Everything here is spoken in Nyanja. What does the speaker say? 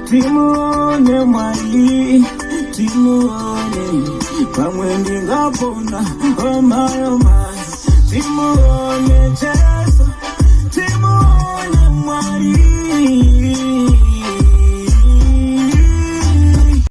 Timuone mwali, timuone pamwendi ngapona, oh my, oh my. Timuone Yesu, timuone mwali.